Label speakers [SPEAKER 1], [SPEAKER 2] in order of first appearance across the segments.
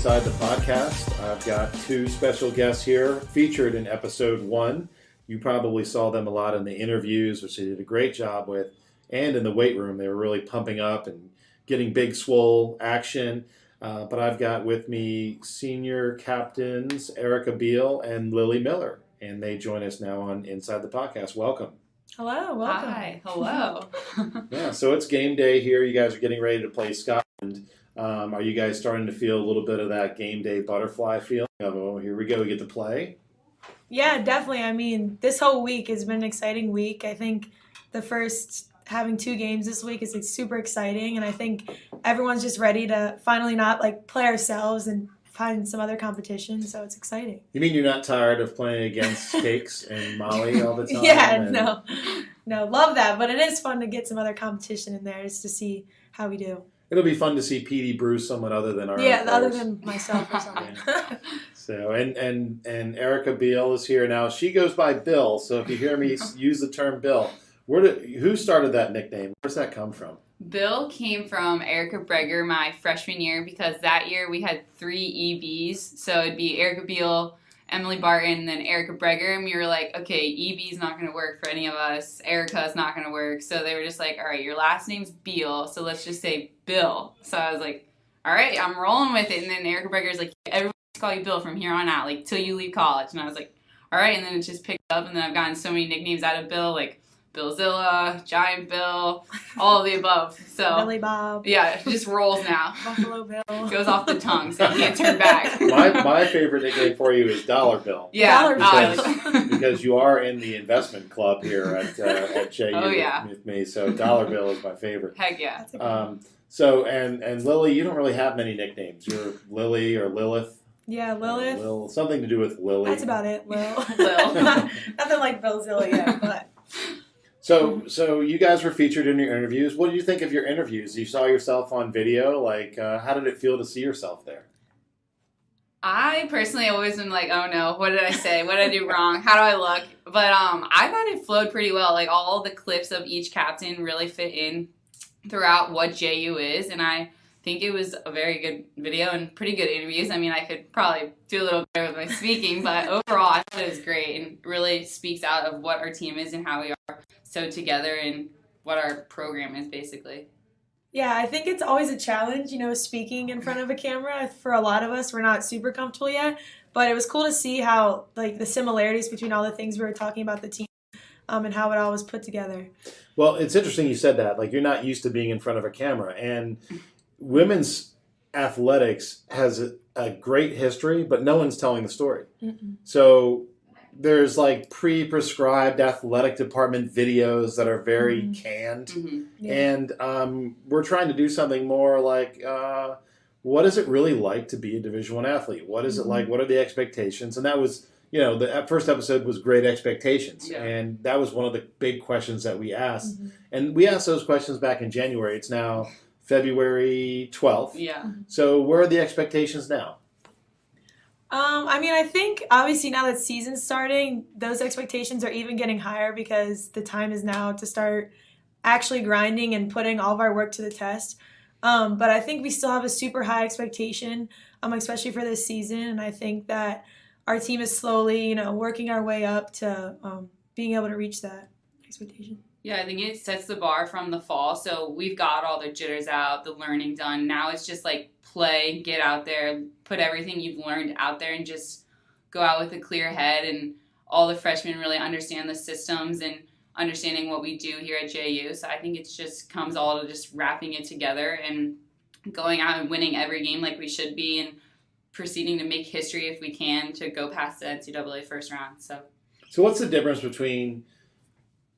[SPEAKER 1] Inside the Podcast. I've got two special guests here featured in episode 1. You probably saw them a lot in the interviews, which they did a great job with, and in the weight room. They were really pumping up and getting big swole action. But I've got with me senior captains Erica Beal and Lillie Miller, and they join us now on Inside the Podcast. Welcome.
[SPEAKER 2] Hello, welcome.
[SPEAKER 3] Hi, hello.
[SPEAKER 1] Yeah, so it's game day here. You guys are getting ready to play Scotland. Are you guys starting to feel a little bit of that game day butterfly feeling of, oh, here we go, we get to play?
[SPEAKER 2] Yeah, definitely. I mean, this whole week has been an exciting week. I think the first having 2 games this week is super exciting, and I think everyone's just ready to finally not play ourselves and find some other competition, so it's exciting.
[SPEAKER 1] You mean you're not tired of playing against Cakes and Molly all the time?
[SPEAKER 2] Yeah, no, love that, but it is fun to get some other competition in there just to see how we do.
[SPEAKER 1] It'll be fun to see Petey bruise someone other than our
[SPEAKER 2] other than myself or something.
[SPEAKER 1] Yeah. So and Erica Beal is here now. She goes by Bill, so if you hear me use the term Bill, who started that nickname? Where's that come from?
[SPEAKER 3] Bill came from Erica Breger my freshman year because that year we had 3 EBs. So it'd be Erica Beal, Emily Barton, and then Erica Breger. And we were like, okay, EB's not going to work for any of us. Erica's not going to work. So they were just like, all right, your last name's Beal, so let's just say Bill. So I was like, all right, I'm rolling with it. And then Erica Breger's like, everyone call you Bill from here on out, till you leave college. And I was like, all right. And then it just picked up. And then I've gotten so many nicknames out of Bill, like Billzilla, Giant Bill, all of the above. So
[SPEAKER 2] Billy Bob.
[SPEAKER 3] Yeah, it just rolls now.
[SPEAKER 2] Buffalo Bill.
[SPEAKER 3] Goes off the tongue, so you can't turn back.
[SPEAKER 1] My favorite nickname for you is Dollar Bill.
[SPEAKER 3] Yeah,
[SPEAKER 1] because you are in the investment club here at JU with me. So Dollar Bill is my favorite.
[SPEAKER 3] Heck yeah.
[SPEAKER 1] So and Lillie, you don't really have many nicknames. You're Lillie or Lilith.
[SPEAKER 2] Yeah, Lilith.
[SPEAKER 1] Something to do with Lillie.
[SPEAKER 2] That's about it, Lil.
[SPEAKER 3] Nothing
[SPEAKER 2] like Billzilla yet, but.
[SPEAKER 1] So you guys were featured in your interviews. What did you think of your interviews? You saw yourself on video. How did it feel to see yourself there?
[SPEAKER 3] I personally always am like, oh no, what did I say? What did I do wrong? How do I look? But I thought it flowed pretty well. All the clips of each captain really fit in throughout what JU is, and I think it was a very good video and pretty good interviews. I mean, I could probably do a little better with my speaking, but overall I thought it was great and really speaks out of what our team is and how we are so together and what our program is basically.
[SPEAKER 2] Yeah, I think it's always a challenge, speaking in front of a camera. For a lot of us, we're not super comfortable yet, but it was cool to see how the similarities between all the things we were talking about the team and how it all was put together.
[SPEAKER 1] Well, it's interesting you said that. You're not used to being in front of a camera, and women's athletics has a great history, but no one's telling the story.
[SPEAKER 2] Mm-mm.
[SPEAKER 1] So there's pre-prescribed athletic department videos that are very canned.
[SPEAKER 3] Mm-hmm.
[SPEAKER 2] Yeah.
[SPEAKER 1] And we're trying to do something more what is it really like to be a Division I athlete? What is it like? What are the expectations? And that was, the first episode was Great Expectations.
[SPEAKER 3] Yeah.
[SPEAKER 1] And that was one of the big questions that we asked.
[SPEAKER 2] Mm-hmm.
[SPEAKER 1] And we asked those questions back in January. It's now February 12th.
[SPEAKER 3] Yeah.
[SPEAKER 1] So where are the expectations now?
[SPEAKER 2] I think obviously now that season's starting, those expectations are even getting higher because the time is now to start actually grinding and putting all of our work to the test. But I think we still have a super high expectation, especially for this season. And I think that our team is slowly, working our way up to being able to reach that expectation.
[SPEAKER 3] Yeah, I think it sets the bar from the fall. So we've got all the jitters out, the learning done. Now it's just play, get out there, put everything you've learned out there and just go out with a clear head. And all the freshmen really understand the systems and understanding what we do here at JU. So I think it just comes all to just wrapping it together and going out and winning every game like we should be and proceeding to make history if we can to go past the NCAA first round. So
[SPEAKER 1] what's the difference between,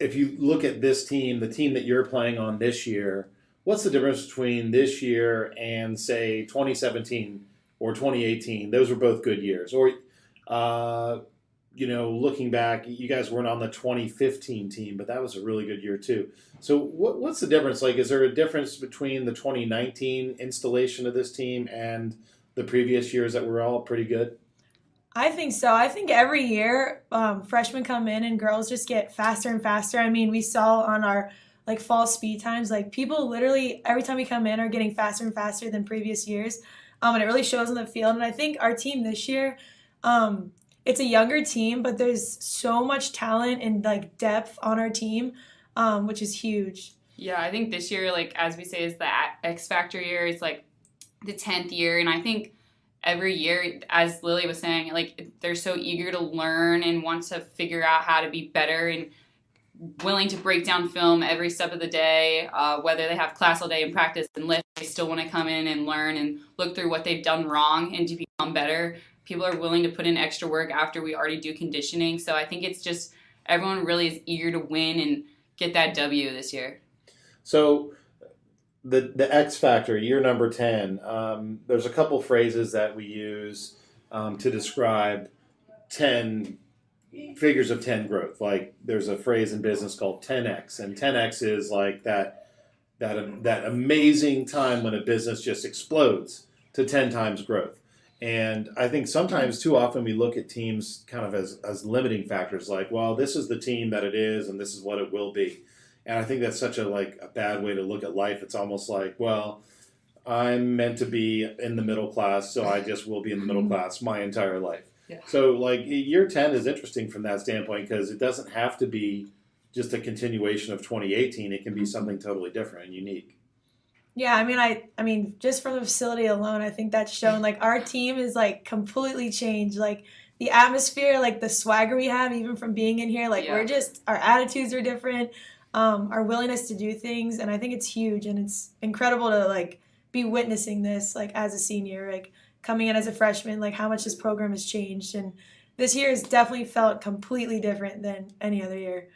[SPEAKER 1] if you look at this team, the team that you're playing on this year, what's the difference between this year and, say, 2017 or 2018? Those were both good years. Or, looking back, you guys weren't on the 2015 team, but that was a really good year too. So what's the difference? Is there a difference between the 2019 installation of this team and the previous years that were all pretty good?
[SPEAKER 2] I think so. I think every year freshmen come in and girls just get faster and faster. I mean, we saw on our fall speed times, people literally every time we come in are getting faster and faster than previous years. And it really shows on the field. And I think our team this year, it's a younger team, but there's so much talent and like depth on our team, which is huge.
[SPEAKER 3] Yeah, I think this year, like as we say, is the X Factor year. It's like the 10th year, and I think every year, as Lillie was saying, like they're so eager to learn and want to figure out how to be better and willing to break down film every step of the day, whether they have class all day and practice and lift, they still want to come in and learn and look through what they've done wrong and to become better. People are willing to put in extra work after we already do conditioning. So I think it's just everyone really is eager to win and get that W this year.
[SPEAKER 1] So the X Factor, year number 10, there's a couple phrases that we use to describe 10 figures of 10 growth. Like there's a phrase in business called 10X, and 10X is like that amazing time when a business just explodes to 10 times growth. And I think sometimes too often we look at teams kind of as limiting factors, like, well, this is the team that it is and this is what it will be. And I think that's such a bad way to look at life. It's almost like, well, I'm meant to be in the middle class, so I just will be in the middle class my entire life.
[SPEAKER 3] Yeah.
[SPEAKER 1] So like year 10 is interesting from that standpoint because it doesn't have to be just a continuation of 2018. It can be something totally different and unique.
[SPEAKER 2] Yeah, I mean, just from the facility alone, I think that's shown. Like our team is like completely changed. Like the atmosphere, like the swagger we have, even from being in here. Like we're just, our attitudes are different, our willingness to do things, and I think it's huge and it's incredible to like be witnessing this like as a senior, like coming in as a freshman, like how much this program has changed. And this year has definitely felt completely different than any other year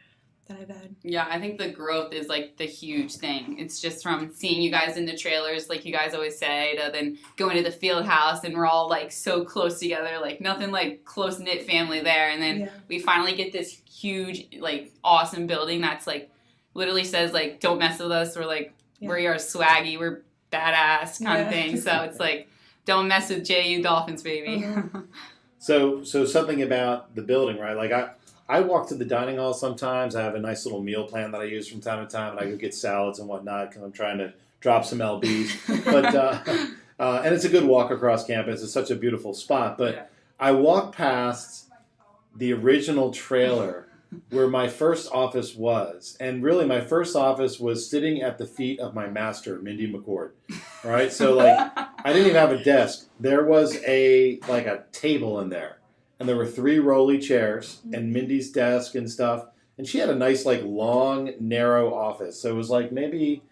[SPEAKER 2] that I've had.
[SPEAKER 3] Yeah, I think the growth is like the huge thing. It's just from seeing you guys in the trailers, like you guys always say, to then going to the field house and we're all like so close together, like nothing like close-knit family there. And then we finally get this huge, like awesome building that's like literally says like, don't mess with us. We're like, we are swaggy, we're badass kind of thing. So it's like, don't mess with JU Dolphins, baby.
[SPEAKER 1] So something about the building, right? Like I walk to the dining hall sometimes. I have a nice little meal plan that I use from time to time, and I go get salads and whatnot because I'm trying to drop some lbs. But and it's a good walk across campus. It's such a beautiful spot. But I walk past the original trailer where my first office was, and really my first office was sitting at the feet of my master, Mindy McCord. Right, so like I didn't even have a desk. There was a table in there. And there were 3 rolly chairs and Mindy's desk and stuff. And she had a nice, like, long, narrow office. So it was, like, maybe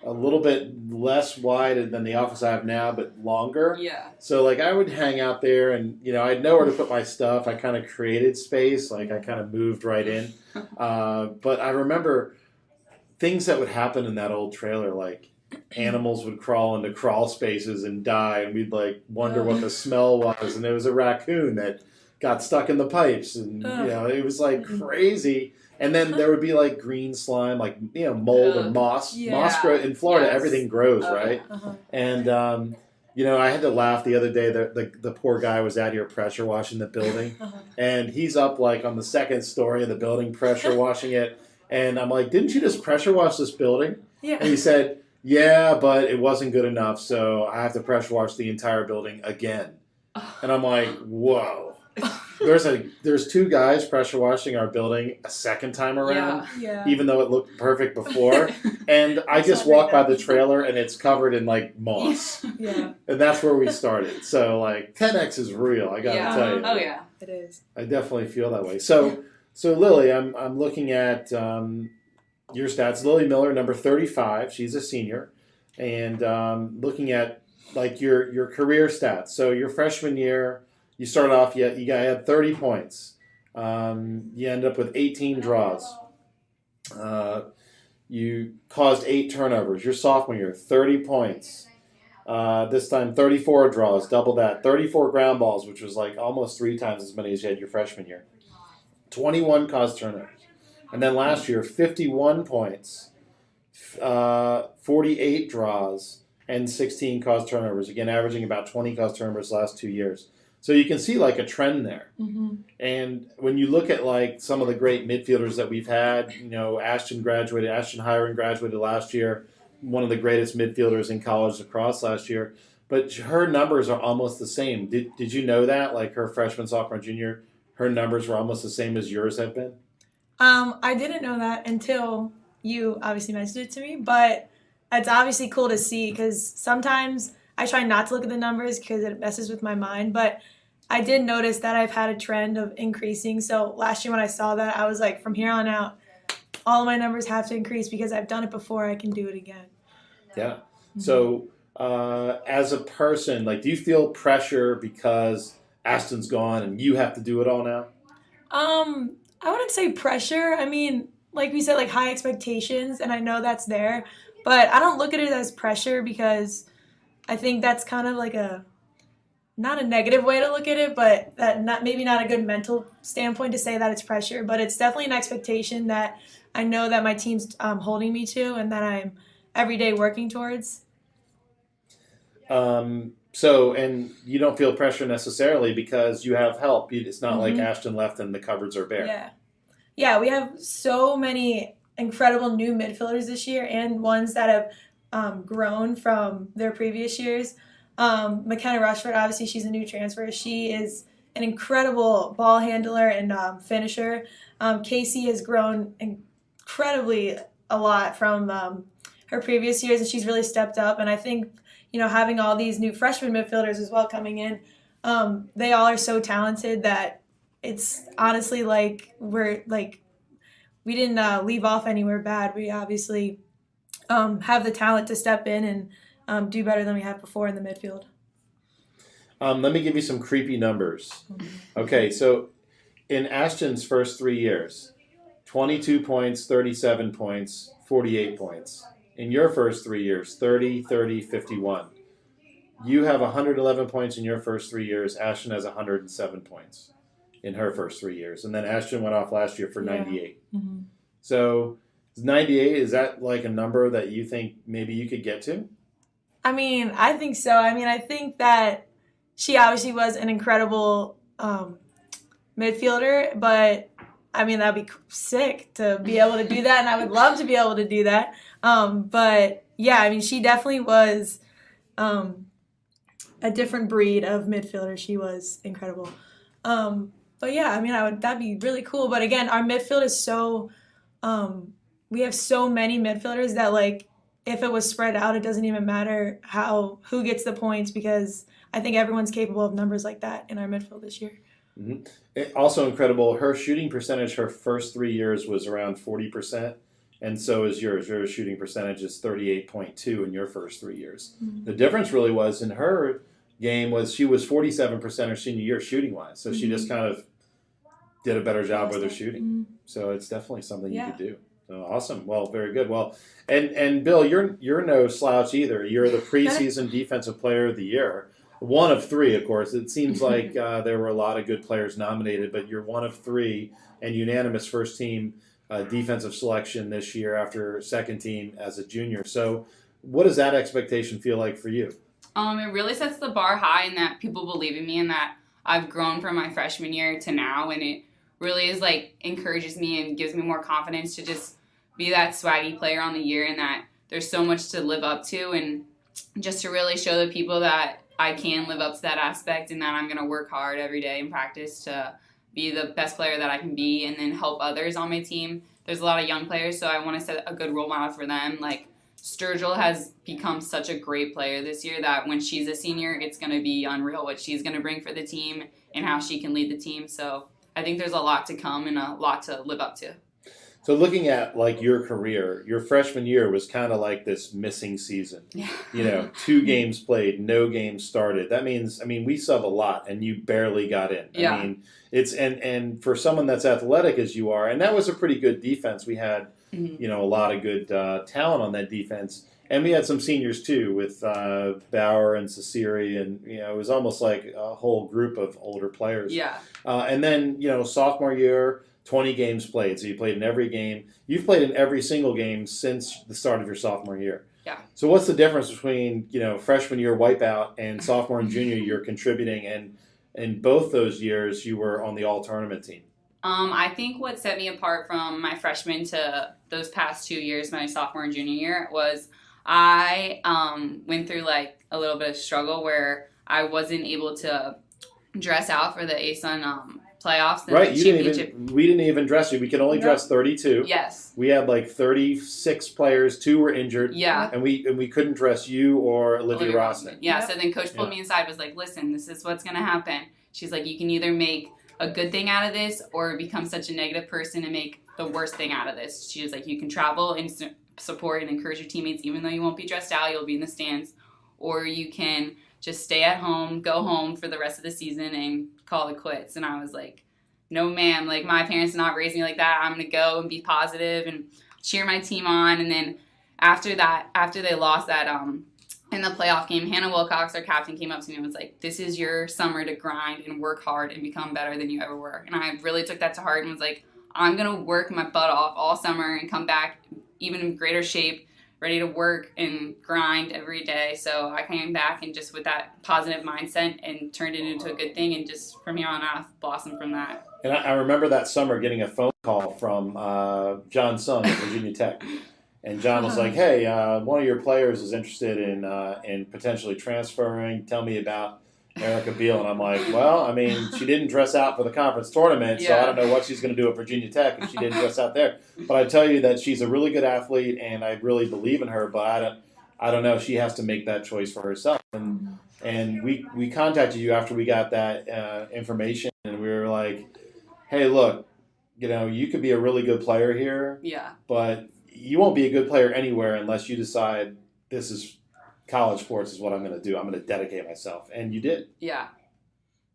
[SPEAKER 1] a little bit less wide than the office I have now, but longer.
[SPEAKER 3] Yeah.
[SPEAKER 1] So, like, I would hang out there and, you know, I had nowhere to put my stuff. I kind of created space. Like, I kind of moved right in. But I remember things that would happen in that old trailer, like animals would crawl into crawl spaces and die. And we'd, like, wonder what the smell was. And there was a raccoon that got stuck in the pipes, and you know, it was like crazy. And then there would be like green slime, like, you know, mold or moss. Moss grow in Florida. Everything grows, right? And you know, I had to laugh the other day. The poor guy was out here pressure washing the building, and he's up like on the 2nd story of the building pressure washing it. And I'm like, didn't you just pressure wash this building? Yeah. And he said, yeah, but it wasn't good enough, so I have to pressure wash the entire building again. And I'm like, whoa. There's 2 guys pressure washing our building a second time around, even though it looked perfect before. And I just walk by the trailer and it's covered in like moss. And that's where we started. So like 10X is real, I gotta tell you.
[SPEAKER 3] Oh yeah,
[SPEAKER 2] it is.
[SPEAKER 1] I definitely feel that way. So Lillie, I'm looking at your stats. Lillie Miller, number 35. She's a senior, and looking at like your career stats. So your freshman year, you started off, you had 30 points. You end up with 18 draws. You caused 8 turnovers. Your sophomore year, 30 points. This time, 34 draws, double that. 34 ground balls, which was like almost 3 times as many as you had your freshman year. 21 caused turnovers. And then last year, 51 points, 48 draws, and 16 caused turnovers. Again, averaging about 20 caused turnovers the last 2 years. So you can see like a trend there. And when you look at like some of the great midfielders that we've had, you know, Ashton Hiron graduated last year, one of the greatest midfielders in college lacrosse last year. but her numbers are almost the same. Did you know that? Like her freshman, sophomore, junior, her numbers were almost the same as yours have been?
[SPEAKER 2] I didn't know that until you obviously mentioned it to me, but it's obviously cool to see because sometimes I try not to look at the numbers because it messes with my mind, but I did notice that I've had a trend of increasing. So last year when I saw that, I was like, from here on out, all of my numbers have to increase because I've done it before. I can do it again.
[SPEAKER 1] Yeah. So as a person, like, do you feel pressure because Ashton's gone and you have to do it all now?
[SPEAKER 2] I wouldn't say pressure. I mean, like we said, like high expectations, and I know that's there, but I don't look at it as pressure because I think that's kind of like not a negative way to look at it, but maybe not a good mental standpoint to say that it's pressure, but it's definitely an expectation that I know that my team's holding me to and that I'm every day working towards.
[SPEAKER 1] So, and you don't feel pressure necessarily because you have help. It's not like Ashton left and the cupboards are bare.
[SPEAKER 2] Yeah, we have so many incredible new midfielders this year and ones that have grown from their previous years. McKenna Rushford, obviously she's a new transfer. She is an incredible ball handler and finisher. Casey has grown incredibly a lot from her previous years, and she's really stepped up. And I think, having all these new freshman midfielders as well coming in, they all are so talented that it's honestly like we didn't leave off anywhere bad. We obviously have the talent to step in and do better than we have before in the midfield.
[SPEAKER 1] Let me give you some creepy numbers. Okay, so in Ashton's first 3 years, 22 points, 37 points, 48 points. In your first 3 years, 30, 30, 51. You have 111 points in your first 3 years. Ashton has 107 points in her first 3 years. And then Ashton went off last year for 98.
[SPEAKER 2] Mm-hmm.
[SPEAKER 1] So 98, is that like a number that you think maybe you could get to?
[SPEAKER 2] I mean, I think so. I mean, I think that she obviously was an incredible midfielder, but I mean, that'd be sick to be able to do that, and I would love to be able to do that. But yeah, I mean, she definitely was a different breed of midfielder. She was incredible. But yeah, I mean, that'd be really cool. But again, our midfield is so we have so many midfielders that, like, if it was spread out, it doesn't even matter who gets the points because I think everyone's capable of numbers like that in our midfield this year.
[SPEAKER 1] Mm-hmm. Also incredible, her shooting percentage her first 3 years was around 40%, and so is yours. Your shooting percentage is 38.2 in your first 3 years. Mm-hmm. The difference really was in her game was she was 47% her senior year shooting-wise, so she just kind of did a better job with her shooting. Mm-hmm. So it's definitely something you could do. So awesome. Well, very good. Well, and Bill, you're no slouch either. You're the preseason defensive player of the year. One of three, of course. It seems like there were a lot of good players nominated, but you're one of three and unanimous first team defensive selection this year after second team as a junior. So what does that expectation feel like for you?
[SPEAKER 3] It really sets the bar high in that people believe in me and that I've grown from my freshman year to now, and it really is like encourages me and gives me more confidence to just be that swaggy player on the year, and that there's so much to live up to, and just to really show the people that I can live up to that aspect and that I'm going to work hard every day in practice to be the best player that I can be and then help others on my team. There's a lot of young players, so I want to set a good role model for them. Like, Sturgill has become such a great player this year that when she's a senior, it's going to be unreal what she's going to bring for the team and how she can lead the team. So I think there's a lot to come and a lot to live up to.
[SPEAKER 1] So looking at, like, your career, your freshman year was kind of like this missing season.
[SPEAKER 3] Yeah.
[SPEAKER 1] 2 games played, no games started. That means, we sub a lot, and you barely got in.
[SPEAKER 3] Yeah.
[SPEAKER 1] I mean, it's and for someone that's athletic as you are, and that was a pretty good defense. We had, a lot of good talent on that defense. And we had some seniors, too, with Bauer and Cesari, and, it was almost like a whole group of older players.
[SPEAKER 3] Yeah.
[SPEAKER 1] And then, sophomore year, 20 games played, so you played in every game. You've played in every single game since the start of your sophomore year.
[SPEAKER 3] Yeah.
[SPEAKER 1] So what's the difference between, freshman year wipeout and sophomore and junior year contributing? And in both those years, you were on the all-tournament team.
[SPEAKER 3] I think what set me apart from my freshman to those past 2 years, my sophomore and junior year, was I went through like a little bit of struggle where I wasn't able to dress out for the ASUN playoffs. And
[SPEAKER 1] Right,
[SPEAKER 3] the championship.
[SPEAKER 1] we didn't even dress you. We could only dress 32.
[SPEAKER 3] Yes.
[SPEAKER 1] We had like 36 players. 2 were injured.
[SPEAKER 3] Yeah.
[SPEAKER 1] And we couldn't dress you or Olivia Rossman.
[SPEAKER 3] Yeah. So then Coach pulled me inside. Was like, listen, this is what's gonna happen. She's like, you can either make a good thing out of this or become such a negative person and make the worst thing out of this. She was like, you can travel and support and encourage your teammates, even though you won't be dressed out, you'll be in the stands, or you can just stay at home, go home for the rest of the season and call it quits. And I was like, no ma'am, like my parents did not raise me like that. I'm going to go and be positive and cheer my team on. And then after they lost that in the playoff game, Hannah Wilcox, our captain, came up to me and was like, this is your summer to grind and work hard and become better than you ever were. And I really took that to heart and was like, I'm going to work my butt off all summer and come back even in greater shape, ready to work and grind every day. So I came back and just with that positive mindset and turned it into a good thing, and just from here on out blossomed from that.
[SPEAKER 1] And I remember that summer getting a phone call from John Sung at Virginia Tech. And John was like, hey, one of your players is interested in potentially transferring. Tell me about Erica Beal. And I'm like, well, I mean, she didn't dress out for the conference tournament, so I don't know what she's going to do at Virginia Tech if she didn't dress out there. But I tell you that she's a really good athlete, and I really believe in her, but I don't know. She has to make that choice for herself. And we contacted you after we got that information, and we were like, hey, look, you could be a really good player here, but you won't be a good player anywhere unless you decide this is college sports is what I'm going to do. I'm going to dedicate myself. And you did. Yeah.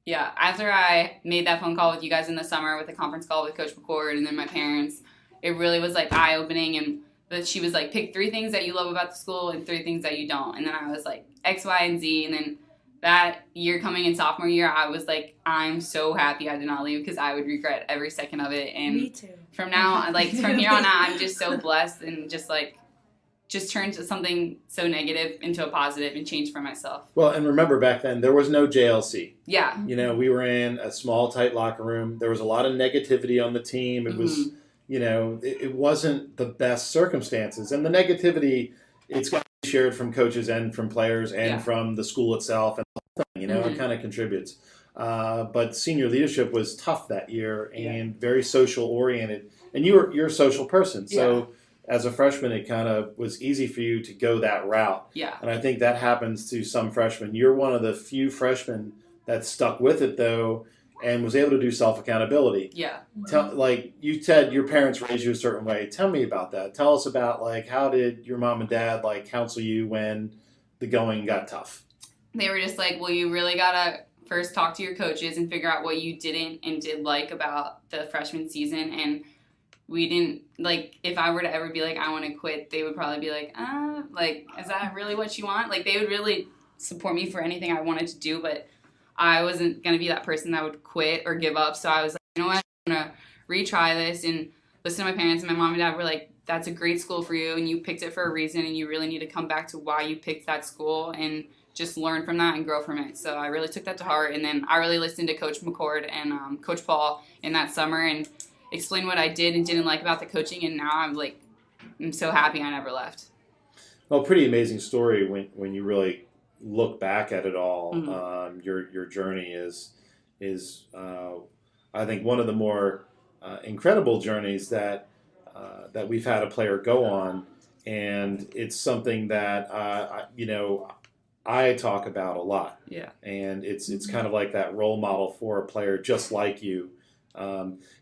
[SPEAKER 3] After I made that phone call with you guys in the summer with a conference call with Coach McCord and then my parents, it really was like eye-opening. And that she was like, pick 3 things that you love about the school and 3 things that you don't. And then I was like, X, Y, and Z. And then that year coming in sophomore year, I was like, I'm so happy I did not leave because I would regret every second of it. And
[SPEAKER 2] me too.
[SPEAKER 3] From now, like from here on out, I'm just so blessed and just turned something so negative into a positive and changed for myself.
[SPEAKER 1] Well, and remember back then, there was no JLC.
[SPEAKER 3] Yeah.
[SPEAKER 1] We were in a small, tight locker room. There was a lot of negativity on the team. It was, it wasn't the best circumstances. And the negativity, it's got to be shared from coaches and from players and from the school itself. And the whole thing, it kind of contributes. But senior leadership was tough that year and very social oriented. And you're a social person. So as a freshman, it kind of was easy for you to go that route. Yeah. And I think that happens to some freshmen. You're one of the few freshmen that stuck with it, though, and was able to do self-accountability. Yeah. Like you said, your parents raised you a certain way. Tell me about that. Tell us about, like, how did your mom and dad, like, counsel you when the going got tough?
[SPEAKER 3] They were just like, well, you really got to first talk to your coaches and figure out what you didn't and did like about the freshman season. And we didn't, like, if I were to ever be like, I want to quit, they would probably be like, is that really what you want? Like, they would really support me for anything I wanted to do, but I wasn't going to be that person that would quit or give up. So I was like, you know what, I'm going to retry this and listen to my parents. And my mom and dad were like, that's a great school for you, and you picked it for a reason, and you really need to come back to why you picked that school and just learn from that and grow from it. So I really took that to heart. And then I really listened to Coach McCord and Coach Paul in that summer and explain what I did and didn't like about the coaching, and now I'm so happy I never left.
[SPEAKER 1] Well, pretty amazing story when you really look back at it all. Mm-hmm. Your journey is I think one of the more incredible journeys that we've had a player go on, and it's something that I talk about a lot. Yeah, and it's kind of like that role model for a player just like you.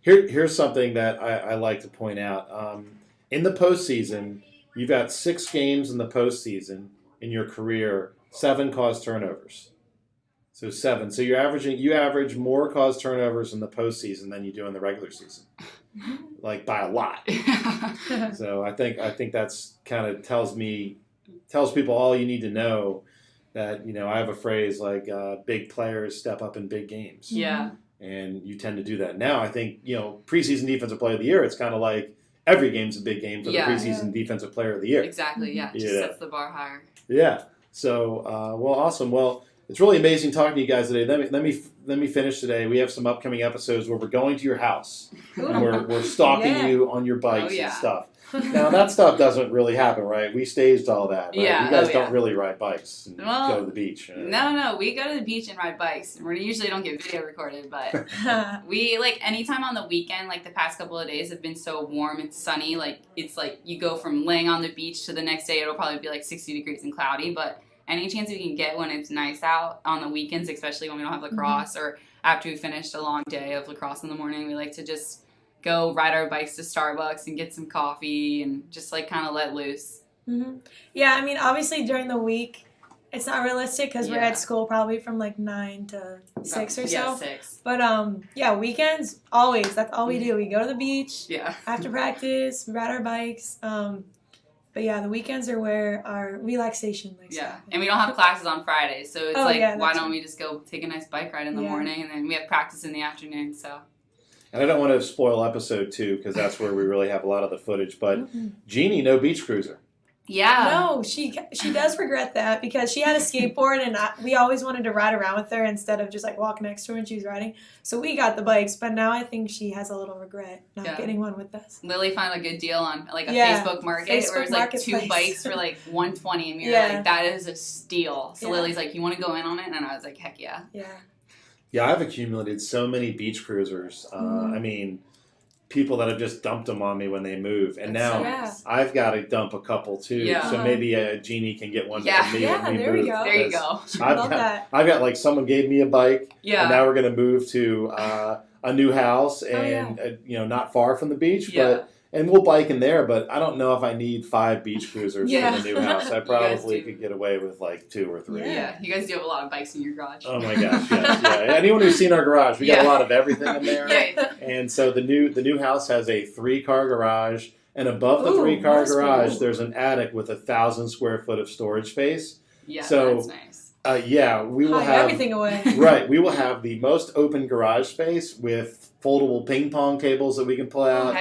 [SPEAKER 1] Here's something that I like to point out. In the postseason, you've got 6 games in the postseason in your career, 7 caused turnovers. So 7. So you average more caused turnovers in the postseason than you do in the regular season, like by a lot. So I think that's kind of tells people all you need to know. That I have a phrase like big players step up in big games. Yeah. And you tend to do that. Now, I think, preseason defensive player of the year, it's kind of like every game's a big game for the preseason defensive player of the year.
[SPEAKER 3] Exactly, yeah. Just sets the bar higher.
[SPEAKER 1] Yeah. So, well, awesome. Well, it's really amazing talking to you guys today. Let me finish today. We have some upcoming episodes where we're going to your house and we're stalking you on your bikes and stuff. Now that stuff doesn't really happen, right? We staged all that. Right?
[SPEAKER 3] Yeah,
[SPEAKER 1] you guys don't really ride bikes and go to the beach.
[SPEAKER 3] No, we go to the beach and ride bikes. We usually don't get video recorded, but we like anytime on the weekend, like the past couple of days have been so warm and sunny. Like it's like you go from laying on the beach to the next day, it'll probably be like 60 degrees and cloudy, but any chance we can get when it's nice out on the weekends, especially when we don't have lacrosse or after we finished a long day of lacrosse in the morning, we like to just go ride our bikes to Starbucks and get some coffee and just like kind of let loose.
[SPEAKER 2] Yeah, I mean, obviously during the week, it's not realistic because we're at school probably from like 9 to 6 or so.
[SPEAKER 3] Yeah, 6.
[SPEAKER 2] But yeah, weekends, always. That's all we do. We go to the beach after practice, we ride our bikes. But yeah, the weekends are where our relaxation likes to happen.
[SPEAKER 3] And we don't have classes on Fridays, so it's why don't we just go take a nice bike ride in the morning, and then we have practice in the afternoon, so.
[SPEAKER 1] And I don't want to spoil episode 2 because that's where we really have a lot of the footage, but Jeannie, no beach cruiser.
[SPEAKER 3] Yeah.
[SPEAKER 2] No, she does regret that because she had a skateboard and we always wanted to ride around with her instead of just like walk next to her when she was riding. So we got the bikes, but now I think she has a little regret not getting one with us.
[SPEAKER 3] Lily found a good deal on like a Facebook market where it's like 2 bikes for like $120 and we were like, that is a steal. So Lily's like, you want to go in on it? And I was like, heck yeah.
[SPEAKER 1] Yeah, I've accumulated so many beach cruisers. I mean, people that have just dumped them on me when they move. And now I've got to dump a couple too. Yeah. So maybe Jeannie can get one from me when we
[SPEAKER 2] there
[SPEAKER 1] move.
[SPEAKER 2] We go.
[SPEAKER 3] There you go.
[SPEAKER 1] I've got like someone gave me a bike and now we're going to move to a new house and you know, not far from the beach, and we'll bike in there, but I don't know if I need 5 beach cruisers for the new house. I probably could get away with like 2 or 3.
[SPEAKER 3] Yeah, you guys do have a lot of bikes in your garage.
[SPEAKER 1] Oh my gosh, yes. Anyone who's seen our garage, we got a lot of everything in there. And so the new house has a 3-car garage, and above the 3-car garage, there's an attic with 1,000 square foot of storage space.
[SPEAKER 3] Yeah,
[SPEAKER 1] so,
[SPEAKER 3] that's nice.
[SPEAKER 1] We will have
[SPEAKER 2] everything away.
[SPEAKER 1] Right, we will have the most open garage space with foldable ping pong tables that we can pull out.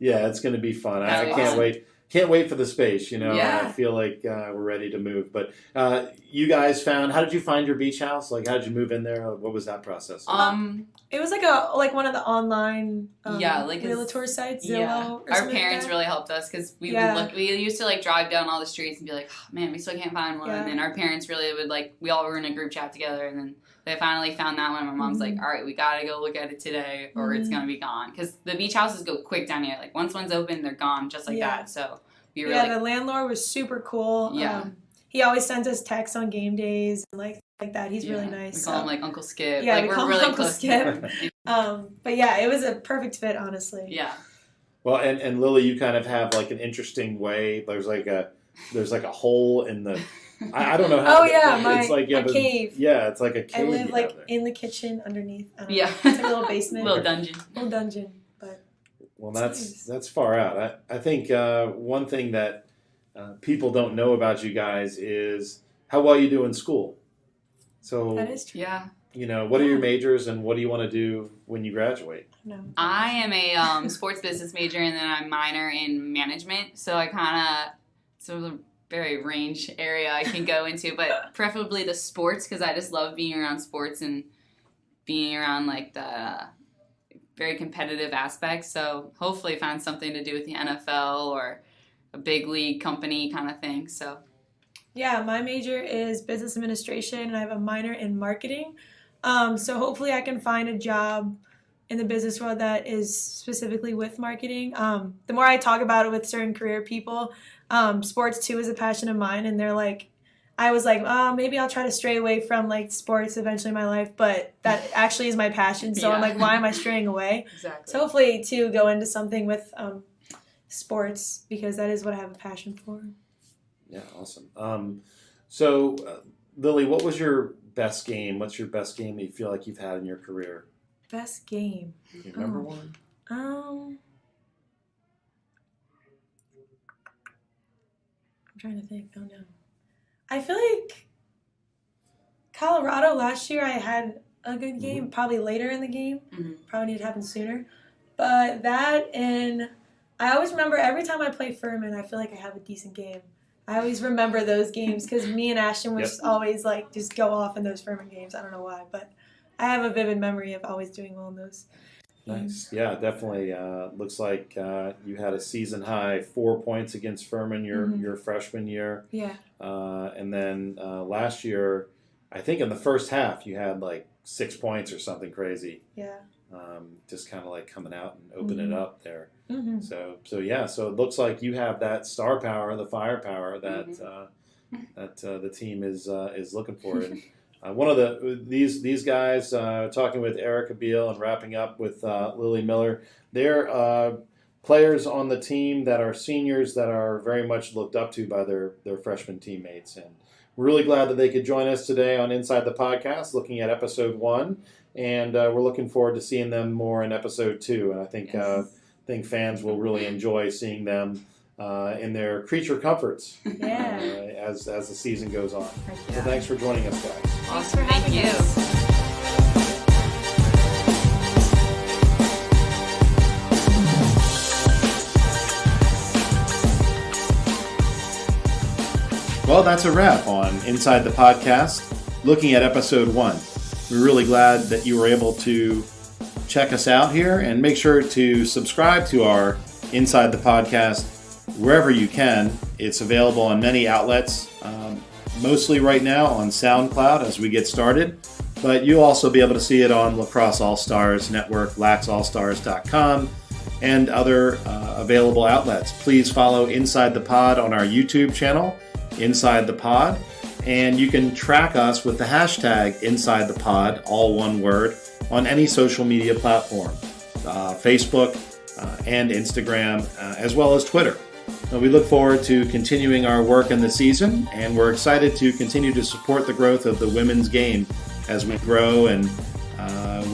[SPEAKER 1] Yeah, it's going to be fun. I can't wait. Can't wait for the space, you know. I feel like we're ready to move. But you guys how did you find your beach house? Like, how did you move in there? What was that process?
[SPEAKER 2] It was like one of the online
[SPEAKER 3] like
[SPEAKER 2] realtor sites, Zillow. Or
[SPEAKER 3] our parents really helped us because we would look. We used to like drive down all the streets and be like, oh, man, we still can't find one. And then our parents really would like. We all were in a group chat together, and then they finally found that one. And my mom's like, all right, we gotta go look at it today, or it's gonna be gone. Because the beach houses go quick down here. Like once one's open, they're gone just like that. So we were
[SPEAKER 2] the landlord was super cool. He always sends us texts on game days and like that. He's really nice.
[SPEAKER 3] We call him like Uncle Skip.
[SPEAKER 2] Yeah,
[SPEAKER 3] like,
[SPEAKER 2] we call him
[SPEAKER 3] really
[SPEAKER 2] Uncle
[SPEAKER 3] close.
[SPEAKER 2] Skip. But yeah, it was a perfect fit, honestly.
[SPEAKER 3] Yeah.
[SPEAKER 1] Well, and Lily, you kind of have like an interesting way. There's like a hole in the. I don't know how.
[SPEAKER 2] It's like a cave.
[SPEAKER 1] Yeah, it's like a cave.
[SPEAKER 2] I live like in the kitchen underneath. I don't know. It's like a little basement.
[SPEAKER 3] Little dungeon.
[SPEAKER 2] But.
[SPEAKER 1] Well, that's far out. I think one thing that people don't know about you guys is how well you do in school. So
[SPEAKER 2] that is true.
[SPEAKER 3] Yeah.
[SPEAKER 1] You know, what are your majors and what do you want to do when you graduate?
[SPEAKER 2] No.
[SPEAKER 3] I am a sports business major and then I'm minor in management. So I it's a very range area I can go into, but preferably the sports because I just love being around sports and being around like the very competitive aspects. So hopefully find something to do with the NFL or a big league company kind of thing. So.
[SPEAKER 2] Yeah, my major is business administration and I have a minor in marketing. So hopefully I can find a job in the business world that is specifically with marketing. The more I talk about it with certain career people, sports too is a passion of mine. And they're like, I was like, maybe I'll try to stray away from like sports eventually in my life, but that actually is my passion. So I'm like, why am I straying away?
[SPEAKER 3] Exactly.
[SPEAKER 2] So hopefully to go into something with sports because that is what I have a passion for.
[SPEAKER 1] Yeah, awesome. So, Lily, what was your best game? What's your best game that you feel like you've had in your career?
[SPEAKER 2] Best game?
[SPEAKER 1] Do you remember one?
[SPEAKER 2] I'm trying to think. Oh, no. I feel like Colorado last year I had a good game, probably later in the game. Probably needed to happen sooner. But that and I always remember every time I play Furman, I feel like I have a decent game. I always remember those games because me and Ashton would
[SPEAKER 1] Yep.
[SPEAKER 2] just always like just go off in those Furman games. I don't know why, but I have a vivid memory of always doing well in those.
[SPEAKER 1] Nice. Yeah, definitely. Looks like you had a season high 4 points against Furman your freshman year.
[SPEAKER 2] Yeah.
[SPEAKER 1] And then last year, I think in the first half, you had like 6 points or something crazy.
[SPEAKER 2] Yeah.
[SPEAKER 1] Just kind of like coming out and opening it up there.
[SPEAKER 2] Mm-hmm.
[SPEAKER 1] So it looks like you have that star power, the firepower that that the team is looking for. And one of these guys, talking with Erica Beal and wrapping up with Lillie Miller, they're players on the team that are seniors that are very much looked up to by their freshman teammates. And we're really glad that they could join us today on Inside the Podcast, looking at episode 1. And we're looking forward to seeing them more in episode 2. And I think fans will really enjoy seeing them in their creature comforts as the season goes on. So thanks for joining us, guys.
[SPEAKER 3] Awesome.
[SPEAKER 2] Thanks for having us.
[SPEAKER 1] Well, that's a wrap on Inside the Podcast, looking at episode 1. We're really glad that you were able to check us out here, and make sure to subscribe to our Inside the Podcast wherever you can. It's available on many outlets, mostly right now on SoundCloud as we get started, but you'll also be able to see it on Lacrosse All-Stars Network, LaxAllStars.com, and other available outlets. Please follow Inside the Pod on our YouTube channel, Inside the Pod, and you can track us with the hashtag Inside the Pod, all one word, on any social media platform, Facebook and Instagram, as well as Twitter. We look forward to continuing our work in the season, and we're excited to continue to support the growth of the women's game as we grow, and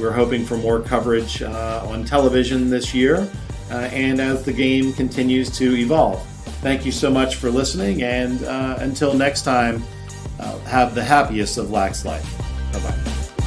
[SPEAKER 1] we're hoping for more coverage on television this year and as the game continues to evolve. Thank you so much for listening, and until next time, have the happiest of Lax life. Bye-bye.